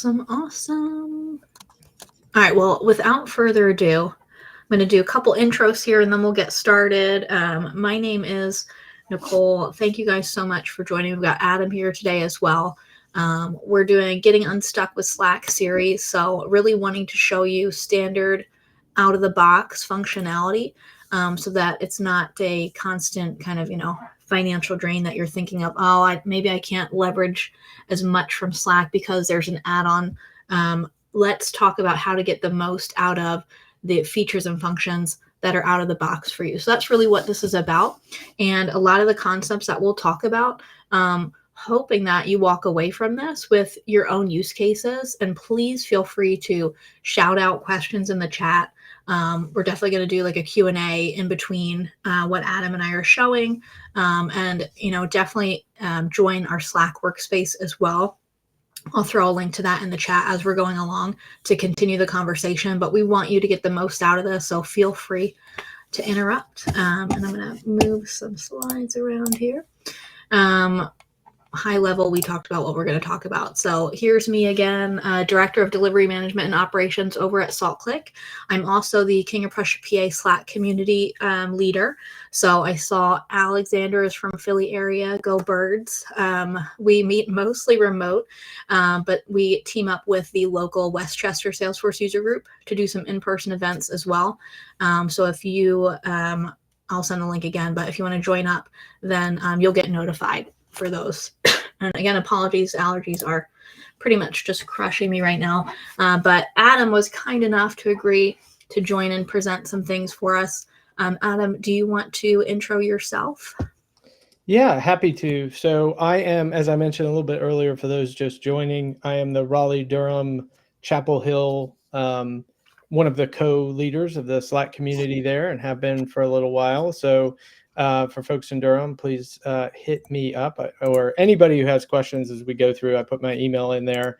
Awesome. All right, well, without further ado, I'm going to do a couple intros here and then we'll get started. My name is Nicole. Thank you guys so much for joining. We've got Adam here today as well. We're doing Getting Unstuck with Slack series, so really wanting to show you standard out-of-the-box functionality so that it's not a constant kind of, financial drain that you're thinking of, maybe I can't leverage as much from Slack because there's an add-on. Let's talk about how to get the most out of the features and functions that are out of the box for you. So that's really what this is about. And a lot of the concepts that we'll talk about, hoping that you walk away from this with your own use cases. And please feel free to shout out questions in the chat. We're definitely going to do like a Q&A in between what Adam and I are showing. And, definitely join our Slack workspace as well. I'll throw a link to that in the chat as we're going along to continue the conversation, but we want you to get the most out of this, so feel free to interrupt. And I'm going to move some slides around here. High level, we talked about what we're going to talk about. So here's me again, Director of Delivery Management and Operations over at SaltClick. I'm also the King of Prussia, PA Slack community leader. So I saw Alexander is from Philly area, go Birds. We meet mostly remote, but we team up with the local Westchester Salesforce user group to do some in-person events as well. So if you, I'll send the link again, but if you want to join up, then you'll get notified for those. And again, apologies, allergies are pretty much just crushing me right now. But Adam was kind enough to agree to join and present some things for us. Adam, do you want to intro yourself? Yeah, happy to. So I am, as I mentioned a little bit earlier, for those just joining, I am the Raleigh-Durham, Chapel Hill, one of the co-leaders of the Slack community there and have been for a little while. So for folks in Durham, please hit me up, or anybody who has questions as we go through. I put my email in there.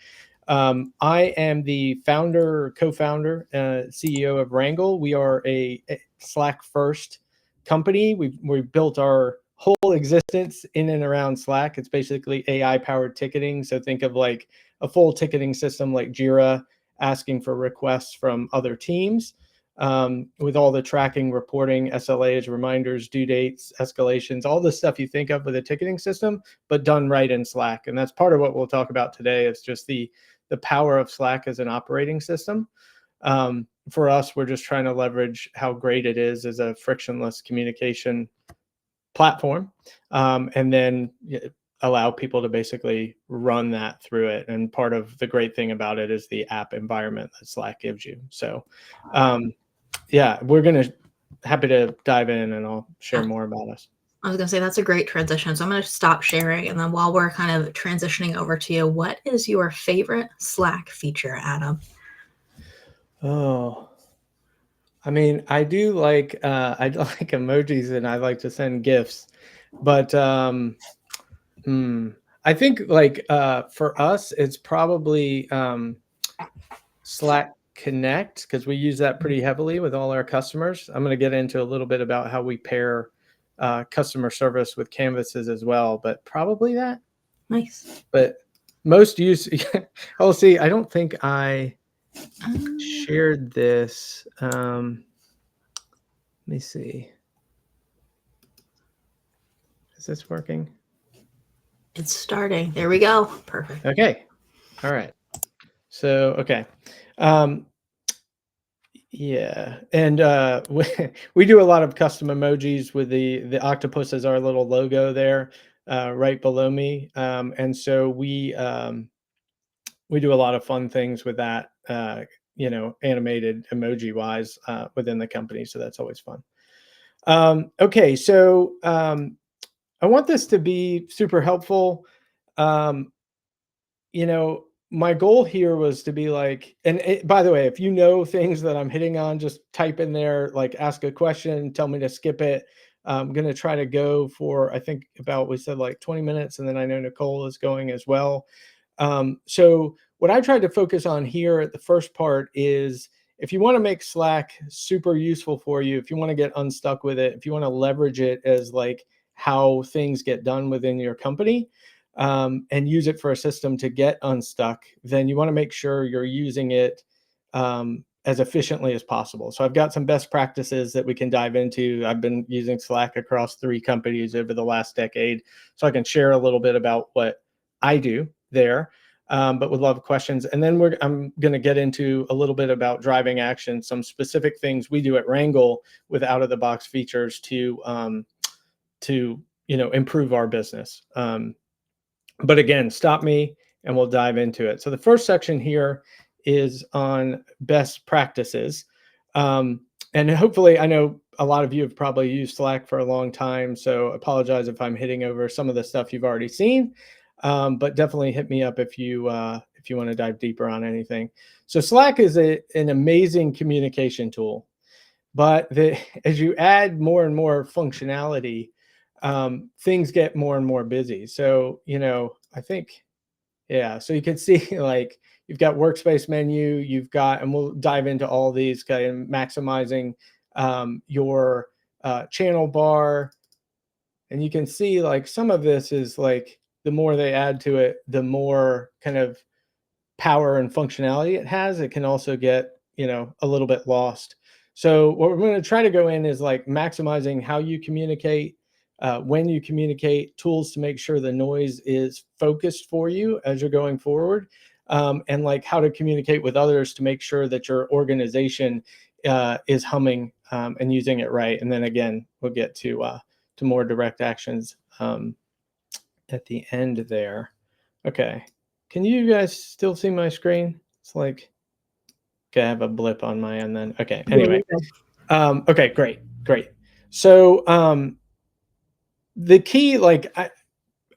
I am the founder, co-founder, CEO of Wrangle. We are a Slack first company. We built our whole existence in and around Slack. It's basically AI powered ticketing. So think of like a full ticketing system like Jira, asking for requests from other teams. With all the tracking, reporting, SLAs, reminders, due dates, escalations, all the stuff you think of with a ticketing system, but done right in Slack. And that's part of what we'll talk about today. It's just the power of Slack as an operating system. For us, we're just trying to leverage how great it is as a frictionless communication platform, and then allow people to basically run that through it. And part of the great thing about it is the app environment that Slack gives you. So yeah, we're happy to dive in and I'll share more about us. I was going to say that's a great transition. So I'm going to stop sharing. And then while we're kind of transitioning over to you, what is your favorite Slack feature, Adam? Oh, I mean, I do like emojis and I like to send GIFs, but I think like for us, it's probably Slack Connect, because we use that pretty heavily with all our customers. I'm going to get into a little bit about how we pair customer service with canvases as well, but probably that. Nice. But most use, oh, see, I don't think I shared this. Let me see. Is this working? It's starting. There we go. Perfect. Okay. All right. So, okay. Yeah, and we do a lot of custom emojis with the octopus as our little logo there, right below me, and so we do a lot of fun things with that, animated emoji wise within the company. So that's always fun. Okay, so I want this to be super helpful. My goal here was to be like, by the way, if you know things that I'm hitting on, just type in there, like ask a question, tell me to skip it. I'm going to try to go for, I think we said like 20 minutes, and then I know Nicole is going as well. So what I tried to focus on here at the first part is, if you want to make Slack super useful for you, if you want to get unstuck with it, if you want to leverage it as like how things get done within your company, and use it for a system to get unstuck, then you want to make sure you're using it as efficiently as possible. So I've got some best practices that we can dive into. I've been using Slack across 3 companies over the last decade, so I can share a little bit about what I do there, but would love questions. And then I'm going to get into a little bit about driving action, some specific things we do at Wrangle with out-of-the-box features to improve our business. But again, stop me and we'll dive into it. So the first section here is on best practices. And hopefully, I know a lot of you have probably used Slack for a long time, so apologize if I'm hitting over some of the stuff you've already seen, but definitely hit me up if you want to dive deeper on anything. So Slack is an amazing communication tool, but as you add more and more functionality, things get more and more busy. So, I think, yeah, so you can see like you've got workspace menu, you've got, and we'll dive into all these, kind of maximizing your channel bar. And you can see like some of this is like the more they add to it, the more kind of power and functionality it has. It can also get, a little bit lost. So what we're going to try to go in is like maximizing how you communicate, when you communicate, tools to make sure the noise is focused for you as you're going forward, and like how to communicate with others to make sure that your organization is humming and using it right. And then again, we'll get to more direct actions at the end there. Okay. Can you guys still see my screen? It's like, okay, I have a blip on my end then. Okay, anyway. Okay, great. So the key, like,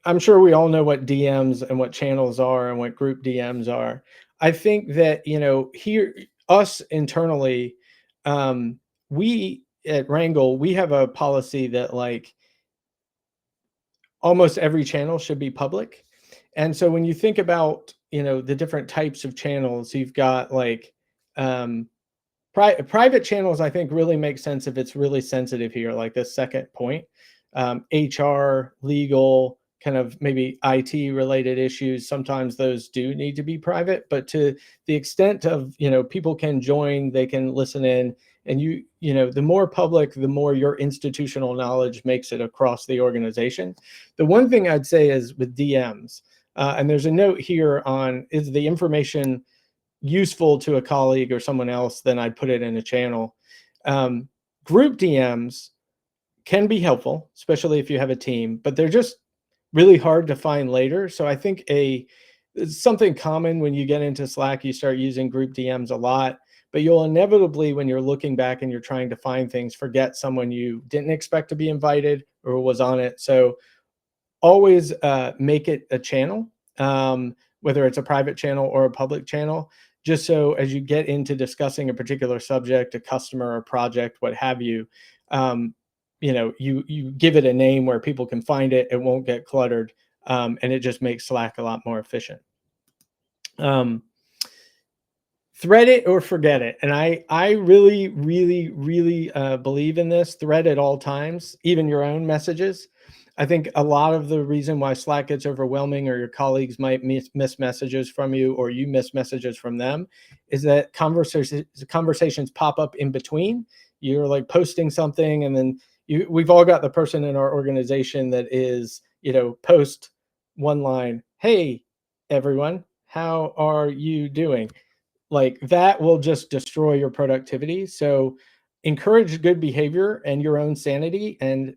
I'm sure we all know what DMs and what channels are and what group DMs are. I think that, here, us internally, we at Wrangle, we have a policy that like almost every channel should be public. And so when you think about, the different types of channels, you've got like private channels, I think really make sense if it's really sensitive here, like this second point, HR, legal, kind of maybe IT related issues. Sometimes those do need to be private, but to the extent of, people can join, they can listen in, and the more public, the more your institutional knowledge makes it across the organization. The one thing I'd say is with DMs, and there's a note here on, is the information useful to a colleague or someone else, then I'd put it in a channel. Group DMs can be helpful, especially if you have a team, but they're just really hard to find later. So I think it's something common when you get into Slack, you start using group DMs a lot, but you'll inevitably, when you're looking back and you're trying to find things, forget someone you didn't expect to be invited or was on it. So always make it a channel, whether it's a private channel or a public channel, just so as you get into discussing a particular subject, a customer, a project, what have you, you give it a name where people can find it. It won't get cluttered, and it just makes Slack a lot more efficient. Thread it or forget it. And I really, really, really believe in this. Thread at all times, even your own messages. I think a lot of the reason why Slack gets overwhelming, or your colleagues might miss messages from you, or you miss messages from them, is that conversations pop up in between. You're like posting something, and then we've all got the person in our organization that is, post one line, "Hey, everyone, how are you doing?" Like that will just destroy your productivity. So encourage good behavior and your own sanity. And,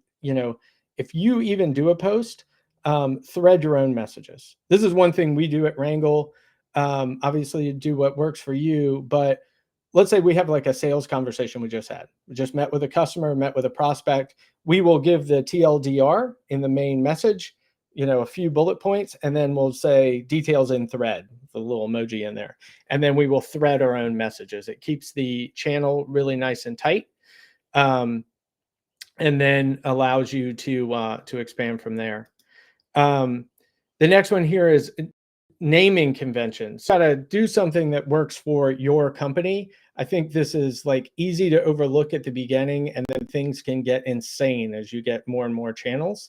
if you even do a post, thread your own messages. This is one thing we do at Wrangle. Obviously, you do what works for you, but let's say we have like a sales conversation we just had. We just met with a customer, met with a prospect. We will give the TLDR in the main message, a few bullet points, and then we'll say details in thread, the little emoji in there. And then we will thread our own messages. It keeps the channel really nice and tight. And then allows you to expand from there. The next one here is naming conventions. Got to do something that works for your company. I think this is like easy to overlook at the beginning, and then things can get insane as you get more and more channels.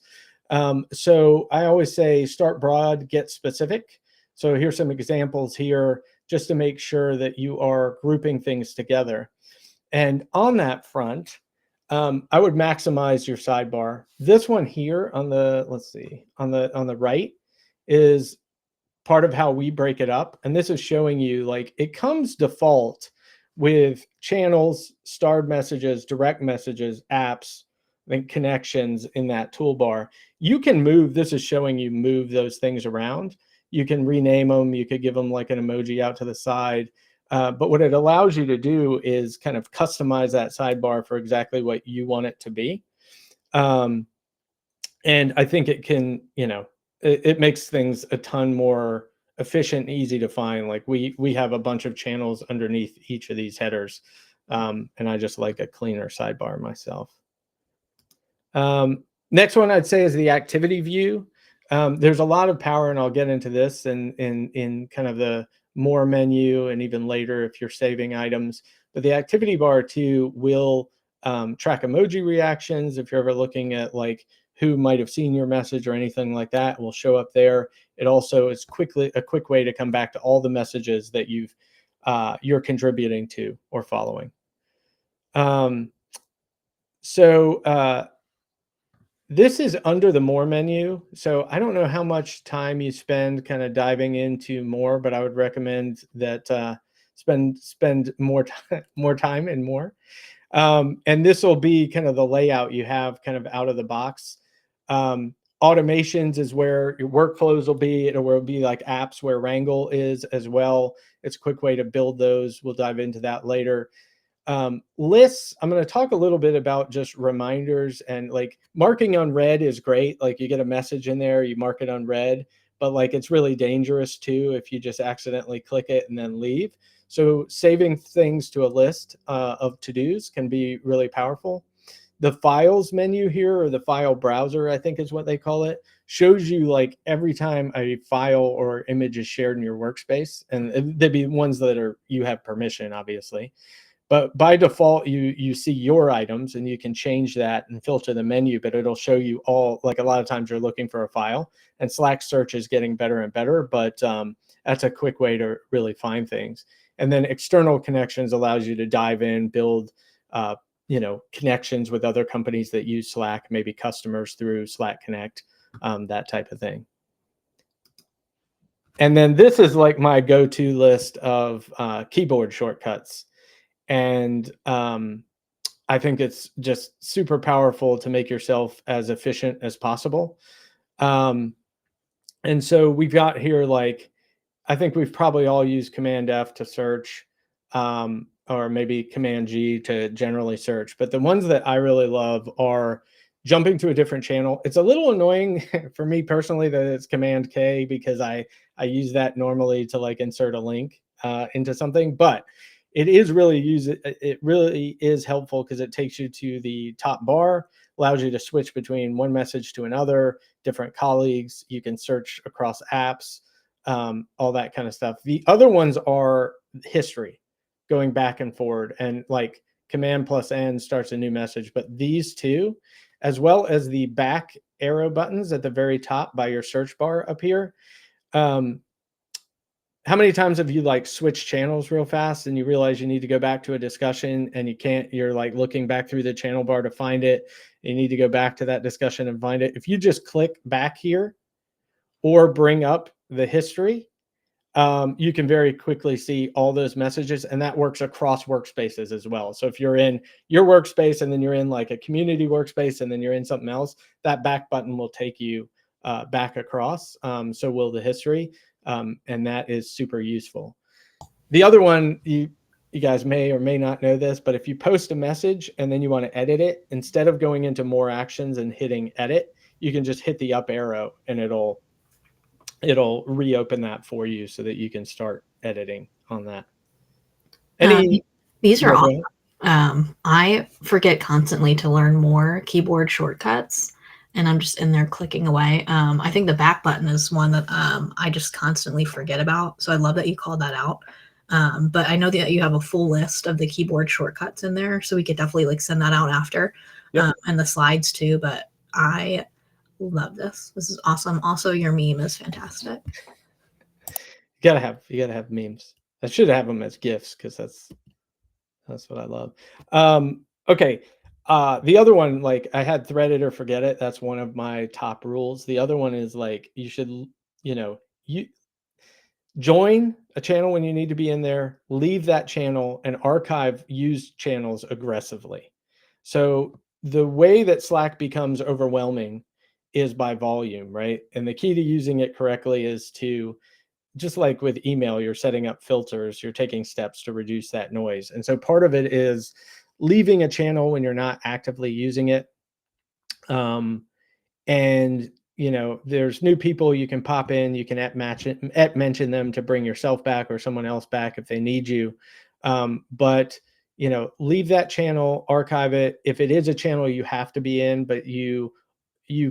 So I always say start broad, get specific. So here's some examples here just to make sure that you are grouping things together. And on that front, I would maximize your sidebar. This one here on the, let's see, on the right is part of how we break it up. And this is showing you like it comes default with channels, starred messages, direct messages, apps, and connections in that toolbar. You can move, this is showing you move those things around. You can rename them. You could give them like an emoji out to the side. But what it allows you to do is kind of customize that sidebar for exactly what you want it to be. And I think it can, it makes things a ton more efficient and easy to find. Like we have a bunch of channels underneath each of these headers. And I just like a cleaner sidebar myself. Next one I'd say is the activity view. There's a lot of power, and I'll get into this in kind of the more menu and even later if you're saving items. But the activity bar too will track emoji reactions. If you're ever looking at like who might have seen your message or anything like that, it will show up there. It also is a quick way to come back to all the messages that you're contributing to or following. This is under the more menu. So I don't know how much time you spend kind of diving into more, but I would recommend that spend more time and more. And this will be kind of the layout you have kind of out of the box. Automations is where your workflows will be. It will be like apps where Wrangle is as well. It's a quick way to build those. We'll dive into that later. Lists, I'm going to talk a little bit about just reminders, and like marking on red is great. Like you get a message in there, you mark it on red, but like it's really dangerous too if you just accidentally click it and then leave. So saving things to a list of to-dos can be really powerful. The files menu here, or the file browser, I think is what they call it, shows you like every time a file or image is shared in your workspace, and they'd be ones that you have permission, obviously. But by default, you see your items, and you can change that and filter the menu, but it'll show you all, like a lot of times you're looking for a file, and Slack search is getting better and better, but that's a quick way to really find things. And then external connections allows you to dive in, build connections with other companies that use Slack, maybe customers through Slack Connect, that type of thing. And then this is like my go-to list of keyboard shortcuts. And I think it's just super powerful to make yourself as efficient as possible. And so we've got here, like, I think we've probably all used Command F to search, or maybe Command G to generally search. But the ones that I really love are jumping to a different channel. It's a little annoying for me personally that it's Command K, because I use that normally to like insert a link into something, but it really is helpful because it takes you to the top bar, allows you to switch between one message to another, different colleagues. You can search across apps, all that kind of stuff. The other ones are history, going back and forward, and like Command plus N starts a new message. But these two, as well as the back arrow buttons at the very top by your search bar up here, how many times have you like switched channels real fast and you realize you need to go back to a discussion and you can't, you're like looking back through the channel bar to find it. You need to go back to that discussion and find it. If you just click back here or bring up the history, you can very quickly see all those messages, and that works across workspaces as well. So if you're in your workspace and then you're in like a community workspace and then you're in something else, that back button will take you back across. So will the history. And that is super useful. The other one, you guys may or may not know this, but if you post a message and then you want to edit it, instead of going into more actions and hitting edit, you can just hit the up arrow and it'll reopen that for you so that you can start editing on that. These are awesome. I forget constantly to learn more keyboard shortcuts, and I'm just in there clicking away. I think the back button is one that I just constantly forget about. So I love that you called that out. But I know that you have a full list of the keyboard shortcuts in there, so we could definitely like send that out after. Yep. And the slides too. But I Love this. This is awesome. Also, your meme is fantastic. You gotta have memes. I should have them as GIFs because that's what I love. Okay. The other one, like I had thread it or forget it. That's one of my top rules. The other one is like you should, you join a channel when you need to be in there, leave that channel, and archive used channels aggressively. So the way that Slack becomes overwhelming is by volume, right? And the key to using it correctly is to, just like with email, you're setting up filters, you're taking steps to reduce that noise. And so part of it is leaving a channel when you're not actively using it. And there's new people you can pop in, you can mention them to bring yourself back or someone else back if they need you. But leave that channel, archive it. If it is a channel you have to be in, but you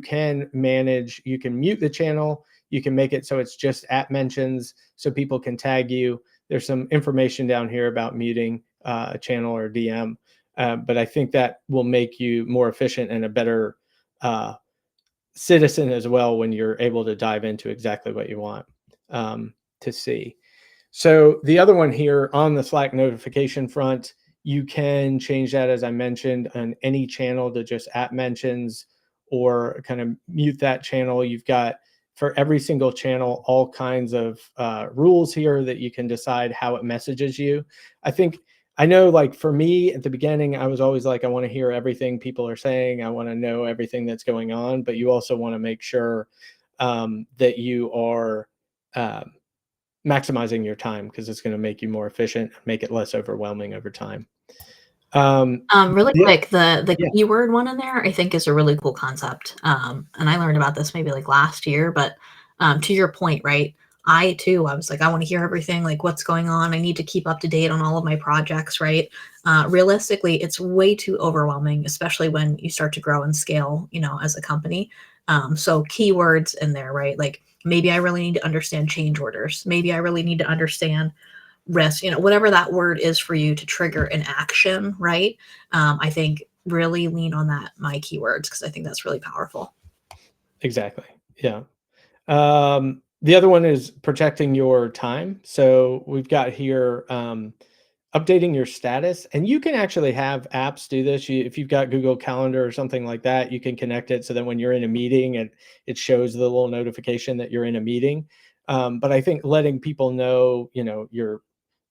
can manage, you can mute the channel, you can make it so it's just @mentions so people can tag you. There's some information down here about muting a channel or DM, but I think that will make you more efficient and a better citizen as well when you're able to dive into exactly what you want to see. So the other one here on the Slack notification front, you can change that, as I mentioned, on any channel to just @mentions or kind of mute that channel. You've got, for every single channel, all kinds of rules here that you can decide how it messages you. I know, like for me at the beginning, I was always like, I want to hear everything people are saying. I want to know everything that's going on, but you also want to make sure that you are maximizing your time, because it's going to make you more efficient, make it less overwhelming over time. Really Yeah. quick, the Yeah. keyword one in there, I think, is a really cool concept. And I learned about this maybe like last year, but to your point, right? I was like, I want to hear everything, like what's going on. I need to keep up to date on all of my projects, right? Realistically, it's way too overwhelming, especially when you start to grow and scale, as a company. So keywords in there, right? Like maybe I really need to understand change orders. Maybe I really need to understand risk, whatever that word is for you to trigger an action, right? I think really lean on my keywords, because I think that's really powerful. Exactly. Yeah. The other one is protecting your time. So we've got here updating your status, and you can actually have apps do this. If you've got Google Calendar or something like that, you can connect it so that when you're in a meeting, and it shows the little notification that you're in a meeting. But I think letting people know,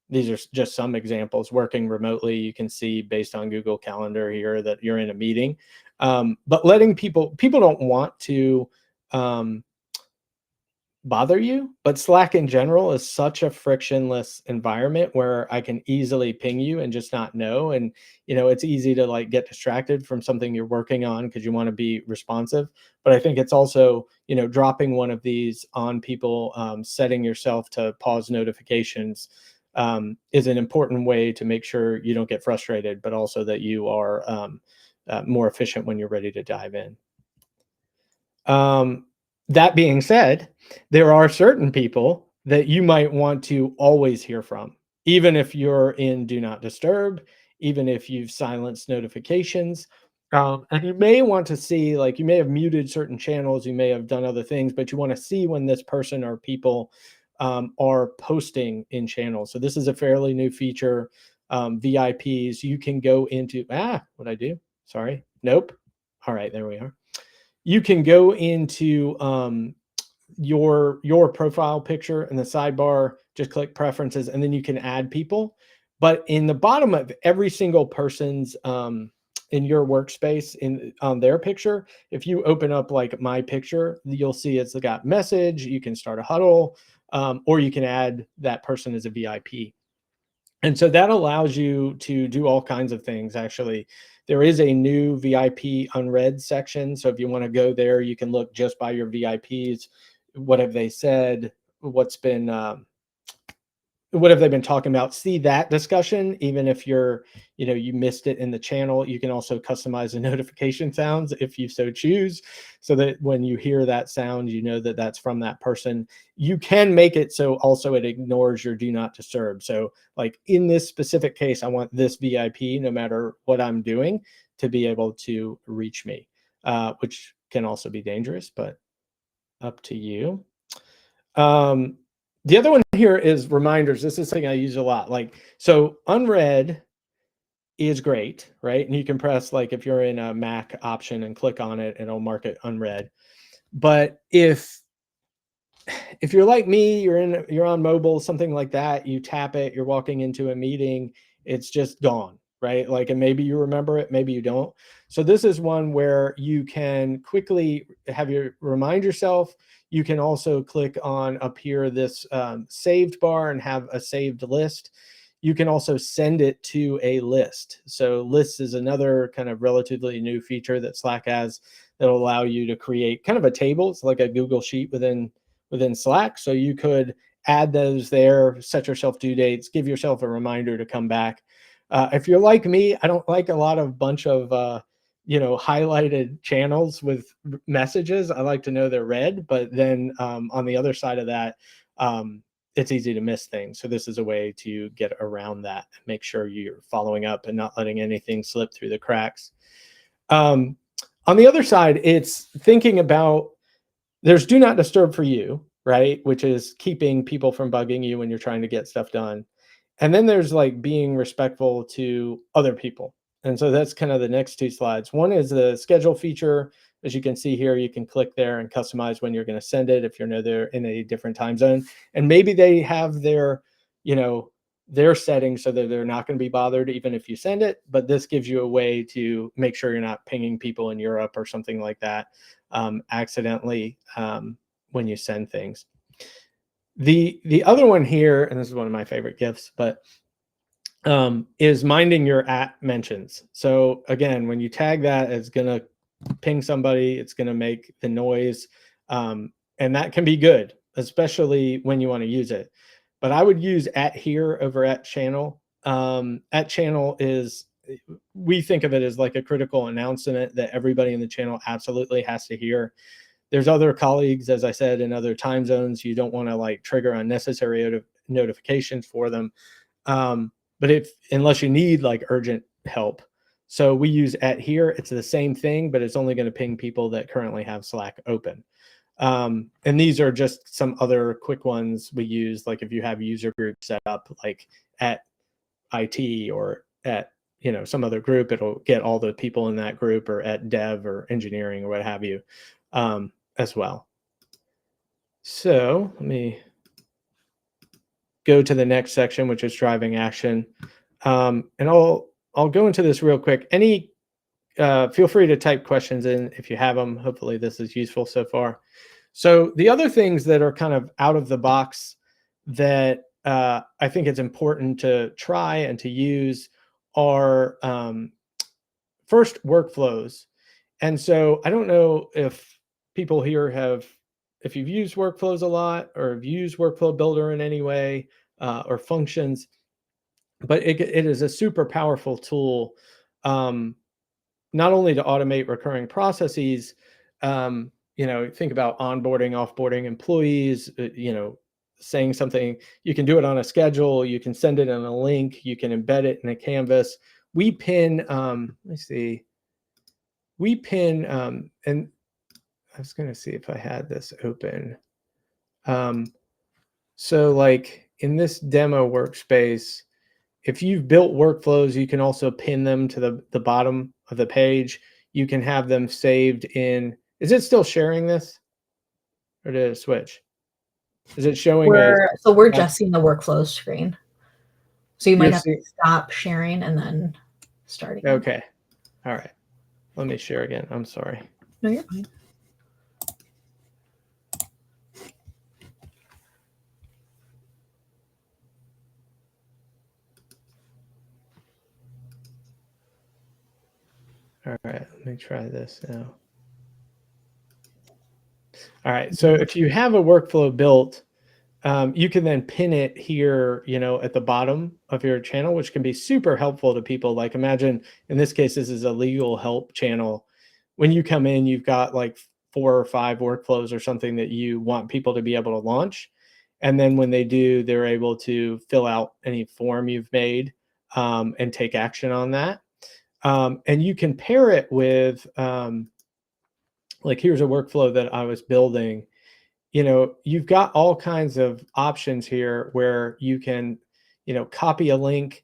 these are just some examples. Working remotely, you can see based on Google Calendar here that you're in a meeting. But letting people don't want to bother you, but Slack in general is such a frictionless environment where I can easily ping you and just not know. And it's easy to like get distracted from something you're working on because you want to be responsive. But I think it's also dropping one of these on people, setting yourself to pause notifications, is an important way to make sure you don't get frustrated, but also that you are more efficient when you're ready to dive in. That being said, there are certain people that you might want to always hear from, even if you're in do not disturb, even if you've silenced notifications. And you may want to see, like, you may have muted certain channels, you may have done other things, but you want to see when this person or people are posting in channels. So this is a fairly new feature. VIPs, you can go into, what I do? Sorry. Nope. All right, there we are. You can go into your profile picture in the sidebar, just click preferences, and then you can add people. But in the bottom of every single person's in your workspace on their picture, if you open up like my picture, you'll see it's got message. You can start a huddle, or you can add that person as a VIP. And so that allows you to do all kinds of things. Actually, there is a new VIP unread section. So if you want to go there, you can look just by your VIPs. What have they said? What have they been talking about? See that discussion, even if you missed it in the channel. You can also customize the notification sounds if you so choose, so that when you hear that sound, you know that that's from that person. You can make it so also it ignores your do not disturb. So like in this specific case, I want this VIP, no matter what I'm doing, to be able to reach me, which can also be dangerous, but up to you. The other one here is reminders. This is something I use a lot. Like, so unread is great, right? And you can press, like, if you're in a Mac option and click on it, and it'll mark it unread. But if you're like me, you're on mobile, something like that, you tap it, you're walking into a meeting, it's just gone, right? Like, and maybe you remember it, maybe you don't. So this is one where you can quickly have your remind yourself. You can also click on up here this saved bar and have a saved list. You can also send it to a list. So lists is another kind of relatively new feature that Slack has that'll allow you to create kind of a table. It's like a Google Sheet within Slack. So you could add those there, set yourself due dates, give yourself a reminder to come back. If you're like me, I don't like a lot of bunch of highlighted channels with messages. I like to know they're read, but then on the other side of that, it's easy to miss things. So this is a way to get around that, make sure you're following up and not letting anything slip through the cracks. On the other side, it's thinking about, there's do not disturb for you, right? Which is keeping people from bugging you when you're trying to get stuff done. And then there's like being respectful to other people. And so that's kind of the next two slides. One is the schedule feature. As you can see here, you can click there and customize when you're going to send it if you're they're in a different time zone. And maybe they have their settings so that they're not going to be bothered even if you send it. But this gives you a way to make sure you're not pinging people in Europe or something like that accidentally when you send things. The other one here, and this is one of my favorite GIFs, but is minding your @ mentions. So again, when you tag that, it's going to ping somebody, it's going to make the noise, and that can be good, especially when you want to use it. But I would use @ here over @channel. @channel is, we think of it as like a critical announcement that everybody in the channel absolutely has to hear. There's other colleagues, as I said, in other time zones. You don't want to like trigger unnecessary notifications for them. But unless you need like urgent help. So we use @ here. It's the same thing, but it's only going to ping people that currently have Slack open. And these are just some other quick ones we use. Like if you have user groups set up like @IT or some other group, it'll get all the people in that group, or @dev or engineering or what have you as well. So let me go to the next section, which is driving action. And I'll go into this real quick. Feel free to type questions in if you have them. Hopefully this is useful so far. So the other things that are kind of out of the box that I think it's important to try and to use are first, workflows. And so I don't know if people here if you've used workflows a lot or have used Workflow Builder in any way or functions, but it is a super powerful tool, not only to automate recurring processes, think about onboarding, offboarding employees, saying something, you can do it on a schedule, you can send it in a link, you can embed it in a canvas. We pin, and I was going to see if I had this open. So like in this demo workspace, if you've built workflows, you can also pin them to the bottom of the page. You can have them saved in, is it still sharing this? Or did it switch? Is it showing we're just seeing the workflows screen. So you might have to stop sharing and then start again. Okay. All right. Let me share again. I'm sorry. No, you're fine. All right. Let me try this now. All right. So if you have a workflow built, you can then pin it here, at the bottom of your channel, which can be super helpful to people. Like imagine, in this case, this is a legal help channel. When you come in, you've got like 4 or 5 workflows or something that you want people to be able to launch. And then when they do, they're able to fill out any form you've made and take action on that. And you can pair it with like here's a workflow that I was building. You've got all kinds of options here where you can, copy a link,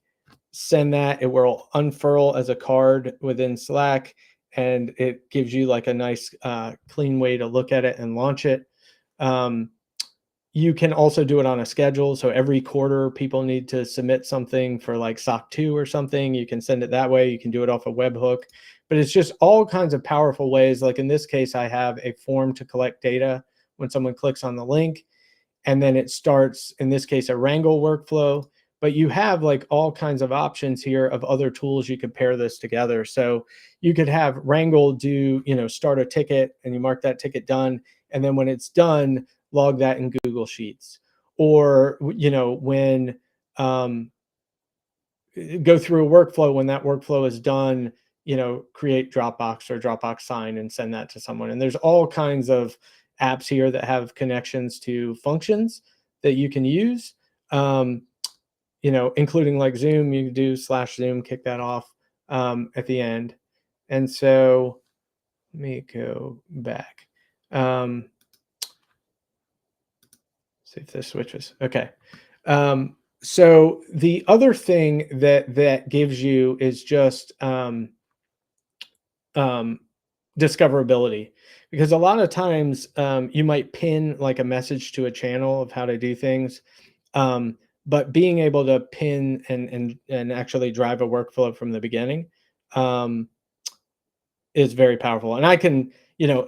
send that, it will unfurl as a card within Slack, and it gives you like a nice clean way to look at it and launch it. You can also do it on a schedule. So every quarter people need to submit something for like SOC 2 or something. You can send it that way. You can do it off a webhook, but it's just all kinds of powerful ways. Like in this case, I have a form to collect data when someone clicks on the link, and then it starts, in this case, a Wrangle workflow. But you have like all kinds of options here of other tools you could pair this together. So you could have Wrangle do, start a ticket, and you mark that ticket done. And then when it's done, log that in Google Sheets. Or, when go through a workflow, when that workflow is done, create Dropbox or Dropbox sign and send that to someone. And there's all kinds of apps here that have connections to functions that you can use, including like Zoom. You can do /Zoom, kick that off at the end. And so let me go back. See if this switches. Okay. So the other thing that gives you is just discoverability, because a lot of times you might pin like a message to a channel of how to do things, but being able to pin and actually drive a workflow from the beginning is very powerful. And I can,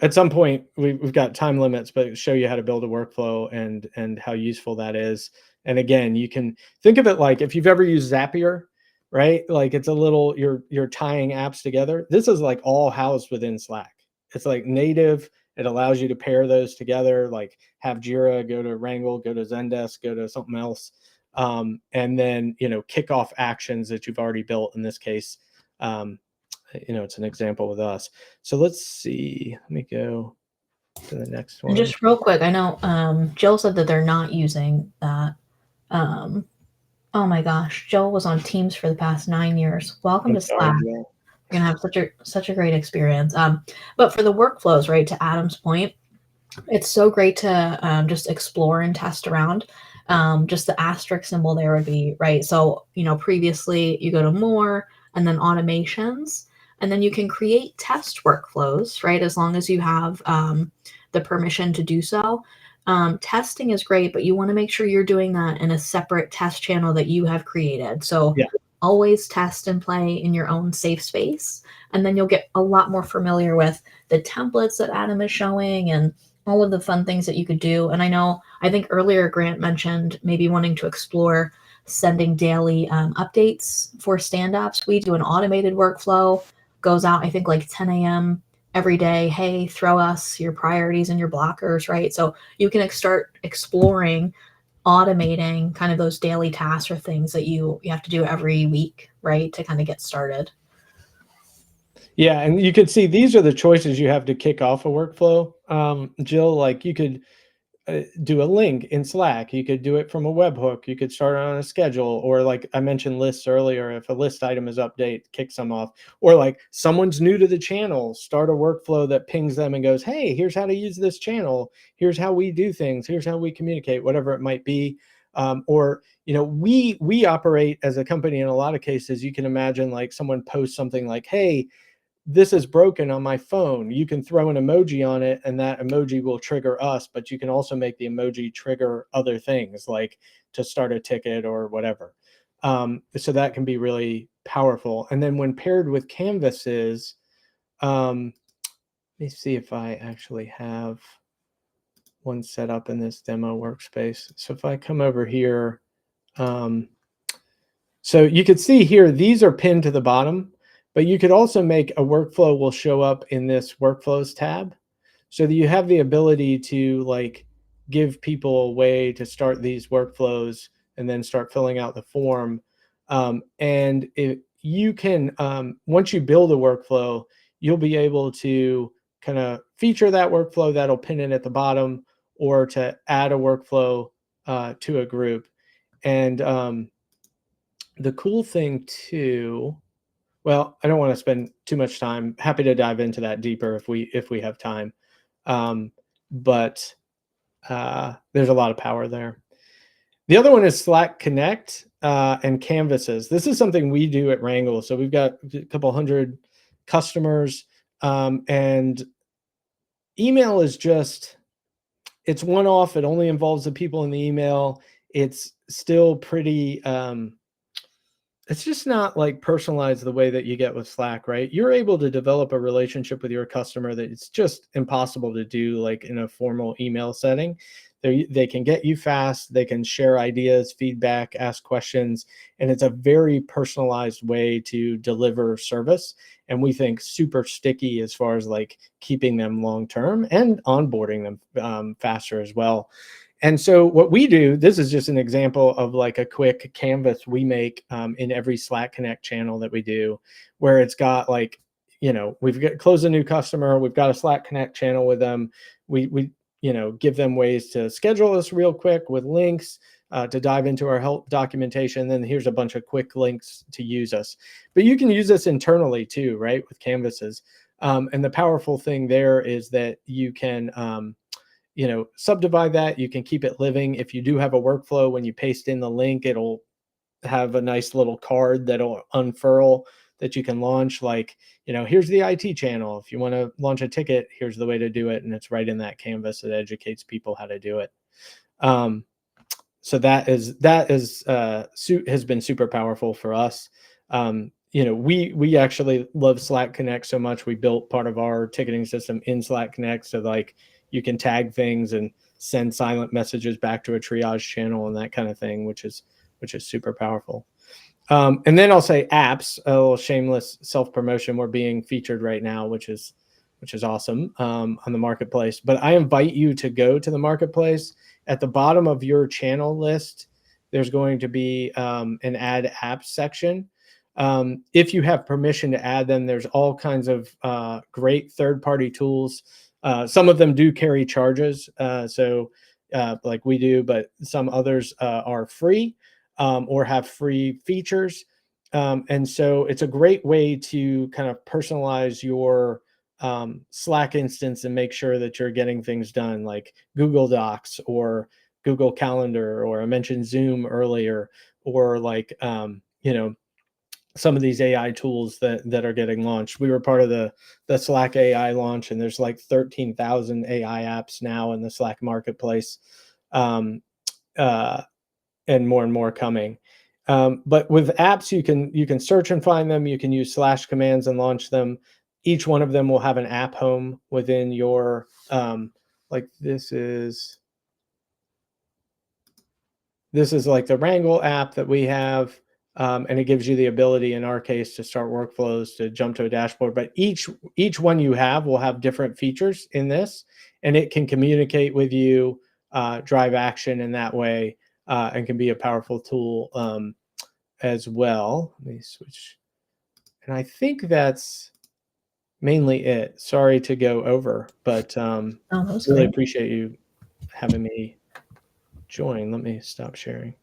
at some point we've got time limits, but show you how to build a workflow and how useful that is. And again, you can think of it like if you've ever used Zapier, right? Like it's a little, you're tying apps together. This is like all housed within Slack. It's like native. It allows you to pair those together, like have Jira, go to Wrangle, go to Zendesk, go to something else. And then, kick off actions that you've already built. In this case, it's an example with us. So let's see, let me go to the next one. And just real quick, I know Jill said that they're not using that. Oh my gosh, Jill was on Teams for the past 9 years. Welcome to Slack. You're gonna have such a great experience. But for the workflows, right, to Adam's point, it's so great to just explore and test around. Just the asterisk symbol there would be, right? So, previously you go to more and then automations, and then you can create test workflows, right? As long as you have the permission to do so. Testing is great, but you want to make sure you're doing that in a separate test channel that you have created. So always test and play in your own safe space, and then you'll get a lot more familiar with the templates that Adam is showing and all of the fun things that you could do. And I think earlier Grant mentioned maybe wanting to explore sending daily updates for stand-ups. We do an automated workflow, goes out, I think like 10 a.m. every day. Hey, throw us your priorities and your blockers, right? So you can start exploring automating kind of those daily tasks or things that you have to do every week, right, to kind of get started. Yeah, and you could see these are the choices you have to kick off a workflow. Jill, like you could do a link in Slack. You could do it from a webhook. You could start on a schedule, or like I mentioned lists earlier, if a list item is update, kick some off. Or like someone's new to the channel, start a workflow that pings them and goes, hey, here's how to use this channel. Here's how we do things. Here's how we communicate, whatever it might be. Or, we operate as a company in a lot of cases. You can imagine like someone posts something like, hey, this is broken on my phone. You can throw an emoji on it and that emoji will trigger us, but you can also make the emoji trigger other things like to start a ticket or whatever. So that can be really powerful. And then when paired with canvases, let me see if I actually have one set up in this demo workspace. So if I come over here, so you could see here, these are pinned to the bottom. But you could also make a workflow will show up in this workflows tab, so that you have the ability to like give people a way to start these workflows and then start filling out the form. And if you can, once you build a workflow, you'll be able to kind of feature that workflow that'll pin it at the bottom, or to add a workflow to a group. And the cool thing too, well, I don't want to spend too much time. Happy to dive into that deeper if we have time. But there's a lot of power there. The other one is Slack Connect and Canvases. This is something we do at Wrangle. So we've got a couple hundred customers, and email is just, it's one-off. It only involves the people in the email. It's still pretty, it's just not like personalized the way that you get with Slack, right? You're able to develop a relationship with your customer that it's just impossible to do like in a formal email setting. They can get you fast, they can share ideas, feedback, ask questions, and it's a very personalized way to deliver service. And we think super sticky as far as like keeping them long-term and onboarding them faster as well. And so what we do, this is just an example of like a quick canvas we make in every Slack Connect channel that we do, where it's got like, we've closed a new customer, we've got a Slack Connect channel with them. We give them ways to schedule us real quick with links to dive into our help documentation. Then here's a bunch of quick links to use us. But you can use this internally too, right, with canvases. And the powerful thing there is that you can subdivide that. You can keep it living. If you do have a workflow, when you paste in the link, it'll have a nice little card that'll unfurl that you can launch. Like, here's the IT channel. If you want to launch a ticket, here's the way to do it. And it's right in that canvas that educates people how to do it. So that has been super powerful for us. We actually love Slack Connect so much. We built part of our ticketing system in Slack Connect. So like you can tag things and send silent messages back to a triage channel and that kind of thing, which is super powerful. And then I'll say apps, a little shameless self-promotion. We're being featured right now, which is awesome on the marketplace. But I invite you to go to the marketplace. At the bottom of your channel list, there's going to be an add apps section. If you have permission to add them, there's all kinds of great third-party tools. Some of them do carry charges, like we do, but some others are free or have free features. And so it's a great way to kind of personalize your Slack instance and make sure that you're getting things done, like Google Docs or Google Calendar, or I mentioned Zoom earlier, or like, some of these AI tools that are getting launched. We were part of the Slack AI launch, and there's like 13,000 AI apps now in the Slack marketplace, and more coming. But with apps, you can search and find them. You can use / commands and launch them. Each one of them will have an app home within your, like this is like the Wrangle app that we have. And it gives you the ability, in our case, to start workflows, to jump to a dashboard. But each one you have will have different features in this, and it can communicate with you, drive action in that way, and can be a powerful tool as well. Let me switch. And I think that's mainly it. Sorry to go over, but really appreciate you having me join. Let me stop sharing.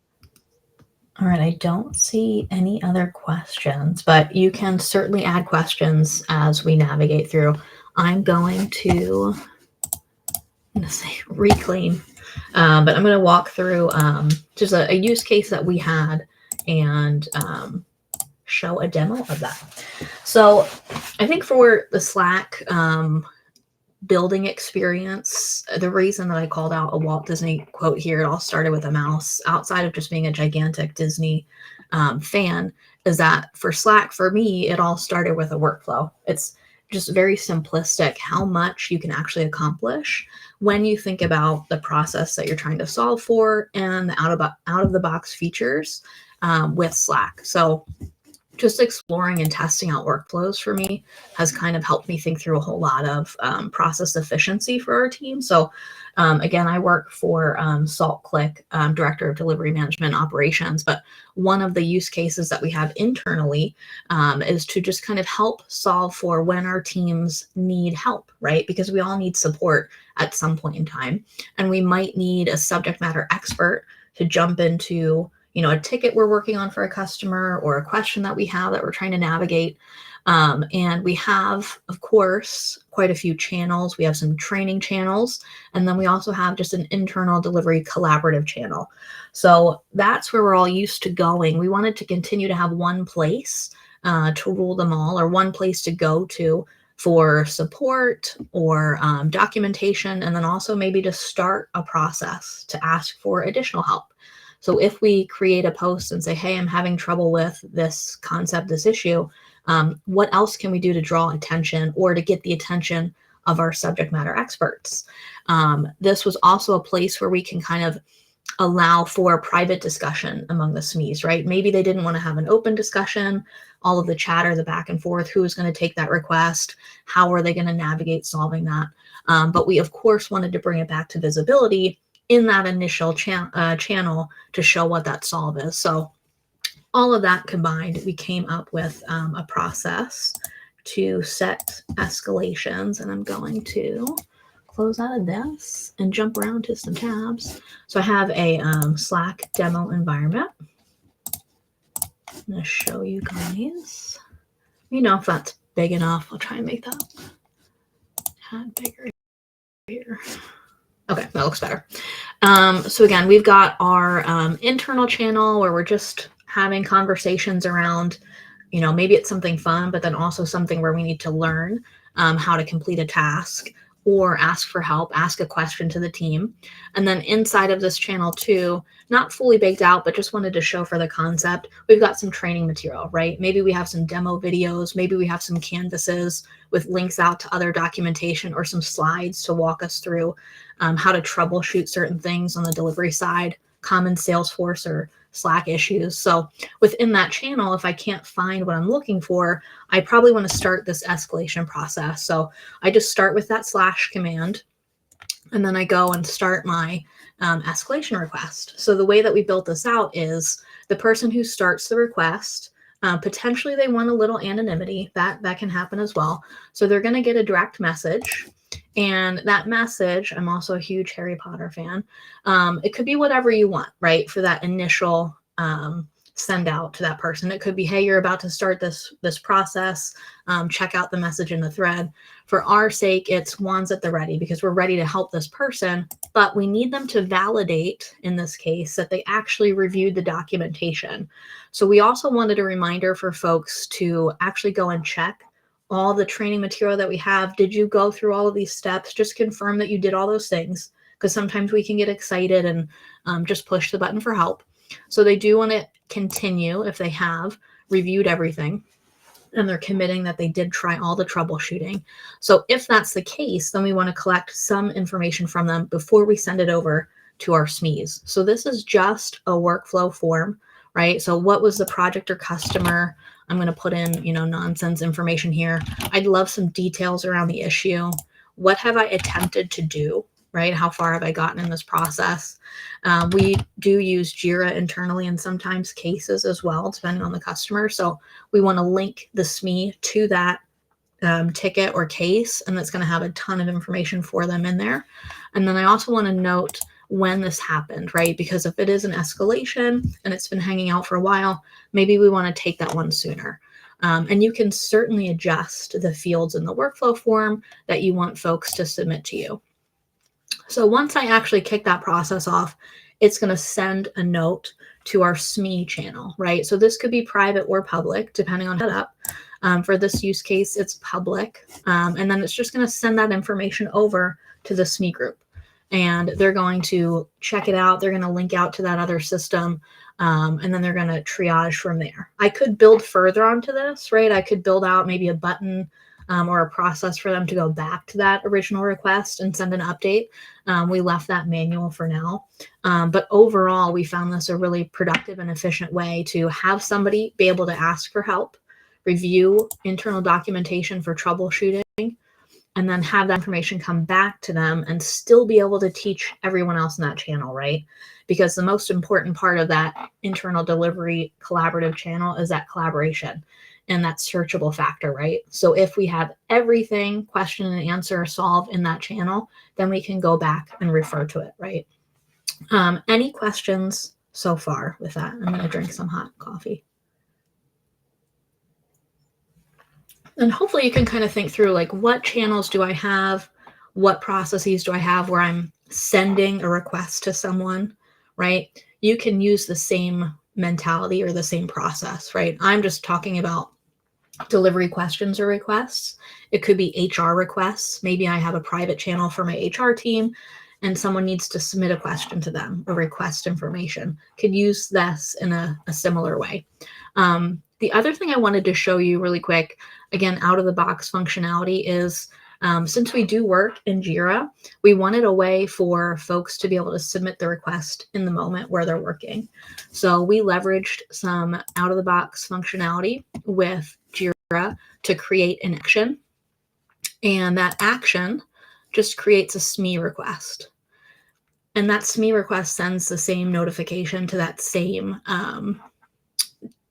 All right, I don't see any other questions, but you can certainly add questions as we navigate through. I'm going to say reclaim, but I'm going to walk through just a use case that we had and show a demo of that. So I think for the Slack building experience, the reason that I called out a Walt Disney quote here, it all started with a mouse, outside of just being a gigantic Disney fan, is that for Slack, for me, it all started with a workflow. It's just very simplistic how much you can actually accomplish when you think about the process that you're trying to solve for and the out of the box features with Slack. So just exploring and testing out workflows for me has kind of helped me think through a whole lot of process efficiency for our team. So again, I work for SaltClick, Director of Delivery Management Operations, but one of the use cases that we have internally is to just kind of help solve for when our teams need help, right? Because we all need support at some point in time, and we might need a subject matter expert to jump into a ticket we're working on for a customer or a question that we have that we're trying to navigate. And we have, of course, quite a few channels. We have some training channels, and then we also have just an internal delivery collaborative channel. So that's where we're all used to going. We wanted to continue to have one place to rule them all, or one place to go to for support or documentation, and then also maybe to start a process to ask for additional help. So if we create a post and say, hey, I'm having trouble with this concept, this issue, what else can we do to draw attention or to get the attention of our subject matter experts? This was also a place where we can kind of allow for private discussion among the SMEs, right? Maybe they didn't want to have an open discussion, all of the chatter, the back and forth, who is going to take that request, how are they going to navigate solving that? But we, of course, wanted to bring it back to visibility in that initial channel to show what that solve is. So all of that combined, we came up with a process to set escalations, and I'm going to close out of this and jump around to some tabs. So I have a Slack demo environment. I'm going to show you guys. If that's big enough, I'll try and make that bigger here. Okay, that looks better. So again, we've got our internal channel where we're just having conversations around, maybe it's something fun, but then also something where we need to learn how to complete a task or ask for help, ask a question to the team. And then inside of this channel too, not fully baked out, but just wanted to show for the concept, we've got some training material, right? Maybe we have some demo videos, maybe we have some canvases with links out to other documentation or some slides to walk us through how to troubleshoot certain things on the delivery side, common Salesforce or Slack issues. So within that channel, if I can't find what I'm looking for, I probably want to start this escalation process. So I just start with that / command, and then I go and start my escalation request. So the way that we built this out is the person who starts the request, potentially they want a little anonymity. That can happen as well. So they're going to get a direct message. And that message, I'm also a huge Harry Potter fan. It could be whatever you want, right? For that initial send out to that person. It could be, hey, you're about to start this process. Check out the message in the thread. For our sake, it's wands at the ready because we're ready to help this person, but we need them to validate, in this case, that they actually reviewed the documentation. So we also wanted a reminder for folks to actually go and check all the training material that we have. Did you go through all of these steps? Just confirm that you did all those things, because sometimes we can get excited and just push the button for help. So they do want to continue if they have reviewed everything and they're committing that they did try all the troubleshooting. So if that's the case, then we want to collect some information from them before we send it over to our SMEs. So this is just a workflow form, right? So what was the project or customer? I'm going to put in, nonsense information here. I'd love some details around the issue. What have I attempted to do, right? How far have I gotten in this process? We do use Jira internally and sometimes cases as well, depending on the customer. So we want to link the SME to that ticket or case, and that's going to have a ton of information for them in there. And then I also want to note when this happened, right? Because if it is an escalation and it's been hanging out for a while, maybe we want to take that one sooner. And you can certainly adjust the fields in the workflow form that you want folks to submit to you. So once I actually kick that process off, it's going to send a note to our SME channel, right? So this could be private or public, depending on setup. For this use case, it's public. And then it's just going to send that information over to the SME group. And they're going to check it out. They're going to link out to that other system. And then they're going to triage from there. I could build further onto this, right? I could build out maybe a button or a process for them to go back to that original request and send an update. We left that manual for now. But overall, we found this a really productive and efficient way to have somebody be able to ask for help, review internal documentation for troubleshooting, and then have that information come back to them and still be able to teach everyone else in that channel, right? Because the most important part of that internal delivery collaborative channel is that collaboration and that searchable factor, right? So if we have everything, question and answer, solve in that channel, then we can go back and refer to it, right? Any questions so far with that. I'm going to drink some hot coffee. And hopefully you can kind of think through, like, what channels do I have? What processes do I have where I'm sending a request to someone, right? You can use the same mentality or the same process, right? I'm just talking about delivery questions or requests. It could be HR requests. Maybe I have a private channel for my HR team and someone needs to submit a question to them or request information. Could use this in a similar way. The other thing I wanted to show you really quick, again, out of the box functionality is, since we do work in Jira, we wanted a way for folks to be able to submit the request in the moment where they're working. So we leveraged some out of the box functionality with Jira to create an action. And that action just creates a SME request. And that SME request sends the same notification to that same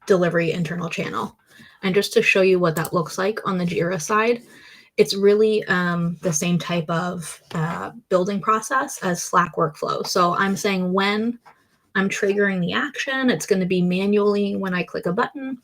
delivery internal channel. And just to show you what that looks like on the Jira side, it's really the same type of building process as Slack workflow. So I'm saying when I'm triggering the action, it's going to be manually when I click a button.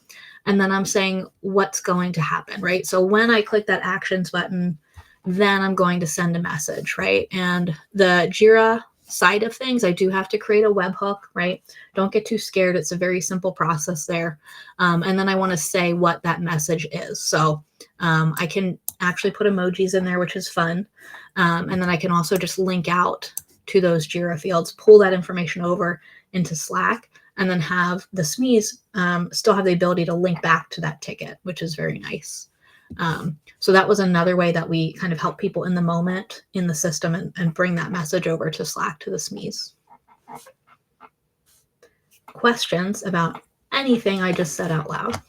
And then I'm saying what's going to happen, right? So when I click that actions button, then I'm going to send a message, right? And the Jira side of things, I do have to create a webhook, right? Don't get too scared. It's a very simple process there. And then I want to say what that message is. So I can actually put emojis in there, which is fun. And then I can also just link out to those Jira fields, pull that information over into Slack, and then have the SMEs still have the ability to link back to that ticket, which is very nice. So that was another way that we kind of help people in the moment in the system and bring that message over to Slack to the SMEs. Questions about anything I just said out loud?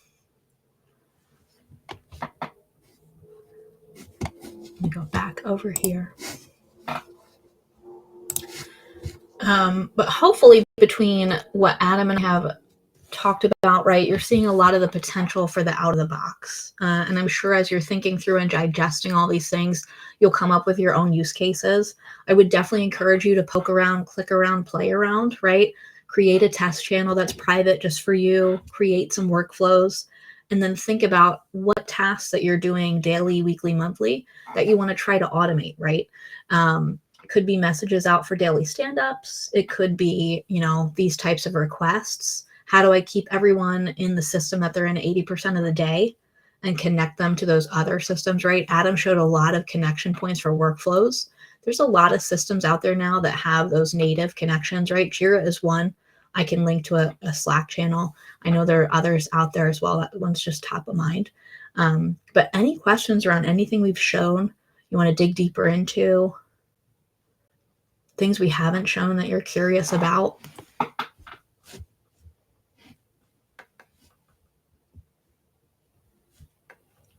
Let me go back over here. But hopefully between what Adam and I have talked about, right, you're seeing a lot of the potential for the out of the box. And I'm sure as you're thinking through and digesting all these things, you'll come up with your own use cases. I would definitely encourage you to poke around, click around, play around, right? Create a test channel that's private just for you, create some workflows, and then think about what tasks that you're doing daily, weekly, monthly that you want to try to automate, right? It could be messages out for daily stand-ups. It could be, you know, these types of requests. How do I keep everyone in the system that they're in 80% of the day and connect them to those other systems, right? Adam showed a lot of connection points for workflows. There's a lot of systems out there now that have those native connections, right? Jira is one. I can link to a Slack channel. I know there are others out there as well. That one's just top of mind. But any questions around anything we've shown, you want to dig deeper into, things we haven't shown that you're curious about?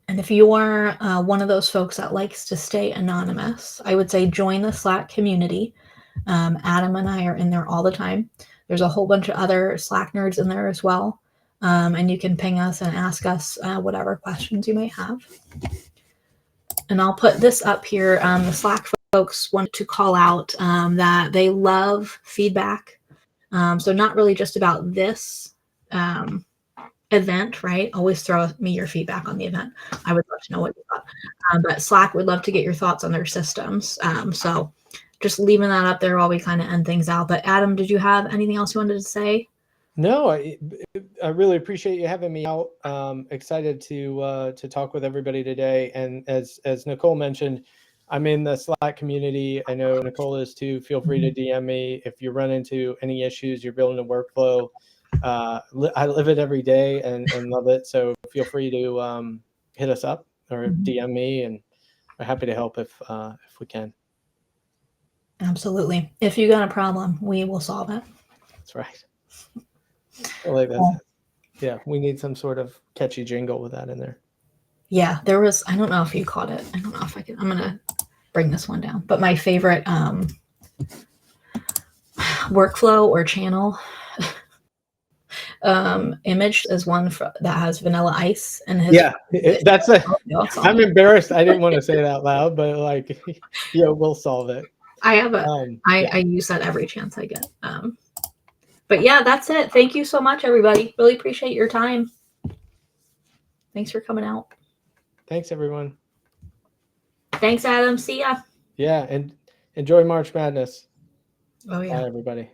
And if you are one of those folks that likes to stay anonymous, I would say join the Slack community. Adam and I are in there all the time. There's a whole bunch of other Slack nerds in there as well. And you can ping us and ask us whatever questions you may have. And I'll put this up here. The Slack folks want to call out that they love feedback. So not really just about this event, right? Always throw me your feedback on the event. I would love to know what you thought. But Slack would love to get your thoughts on their systems. So just leaving that up there while we kind of end things out. But Adam, did you have anything else you wanted to say? No, I really appreciate you having me out. Excited to talk with everybody today. And as Nicole mentioned, I'm in the Slack community. I know Nicole is too. Feel free to DM me if you run into any issues. You're building a workflow. I live it every day and love it. So feel free to hit us up or DM me, and we're happy to help if we can. Absolutely. If you got a problem, we will solve it. That's right. I like that. Yeah, we need some sort of catchy jingle with that in there. Yeah, there was, I don't know if you caught it. I don't know if I can, I'm going to bring this one down. But my favorite workflow or channel image is one that has Vanilla Ice and his. Yeah, that's I'm embarrassed. I didn't want to say it out loud, but like, yeah, we'll solve it. I have I use that every chance I get. But yeah, that's it. Thank you so much, everybody. Really appreciate your time. Thanks for coming out. Thanks, everyone. Thanks, Adam. See ya. Yeah, and enjoy March Madness. Oh, yeah. Bye, everybody.